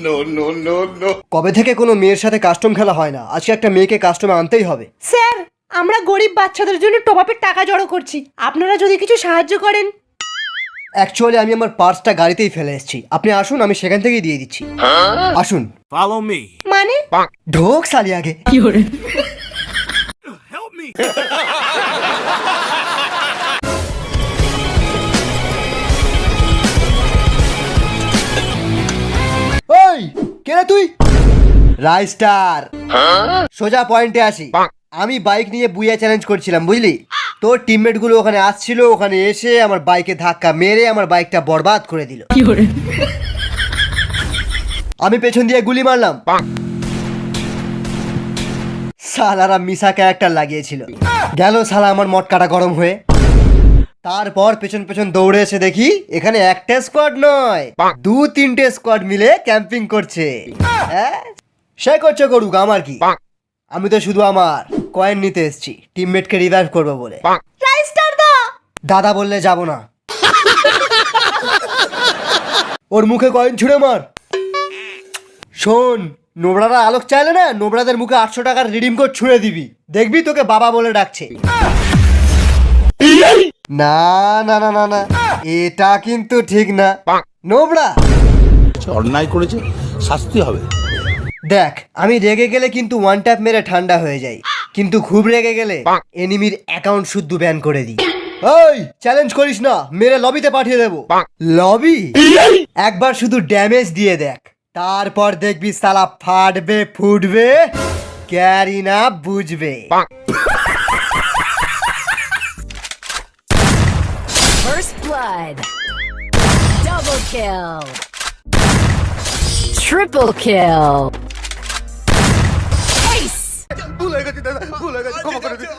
No no no no. কবে থেকে কোনো মেয়ের সাথে কাস্টম খেলা হয় না, আজকে একটা মেয়েকে কাস্টমে আনতেই হবে। স্যার, আমরা গরিব বাচ্চাদের জন্য টপ আপের টাকা জড়ো করছি, আপনারা যদি কিছু সাহায্য করেন। অ্যাকচুয়ালি আমি আমার পার্সটা গাড়িতেই ফেলে এসেছি, আপনি আসুন, আমি সেখান থেকেই দিয়ে দিচ্ছি। আসুন। Follow me. মানে ঢোক সালি আগে। Help me. ওই কে রে তুই? রাইস্টার। সোজা পয়েন্টে আসি। আমি বাইক নিয়ে বুইয়া চ্যালেঞ্জ করছিলাম, বুঝলি? তোর টিমমেট গুলো ওখানে আসছিল, ওখানে এসে আমার বাইকে ধাক্কা মেরে আমার বাইকটা বরবাদ করে দিল। আমি পেছন দিয়ে গুলি মারলাম। সালারা মিশা ক্যারেক্টার লাগিয়েছিল। গেল শালা আমার মটকাটা গরম হয়ে। তারপর পেছন পেছন দৌড়ে এসে দেখি এখানে একটা স্কোয়াড নয়, 2-3টে স্কোয়াড মিলে ক্যাম্পিং করছে। সে করছে করুক, আমার কি? আমি তো শুধু আমার কয়েন নিতে এসেছি, টিমমেটকে রিভাইভ করবো বলে। রাইস্টার দা। দাদা বললে যাব না। ওর মুখে কয়েন ছুঁড়ে মার। শোন, নোবড়ারা আলোক চাইলে না, নোবড়াদের মুখে 800 টাকার রিডিম কোড ছুঁড়ে দিবি, দেখবি তোকে বাবা বলে ডাকছে। না না না না না, এটা কিন্তু ঠিক না। নোবড়া অন্যায় করেছে, শাস্তি হবে। দেখ, আমি রেগে গেলে কিন্তু ওয়ান ট্যাপ মেরে ঠান্ডা হয়ে যাই, কিন্তু খুব রেগে গেলে এনিমির অ্যাকাউন্ট শুদ্ধ ব্যান করে দিই। ওই চ্যালেঞ্জ করিস না, মেরে লবিতে পাঠিয়ে দেবো। লবি? একবার শুধু ড্যামেজ দিয়ে দেখ, তারপর দেখবি সালা ফাটবে ফুটবে, ক্যারি না বুঝবে। First blood. Double kill. Triple kill. Ace! ভুল হয়ে গেছে দাদা, ভুল হয়ে গেছে, ক্ষমা করে দিন।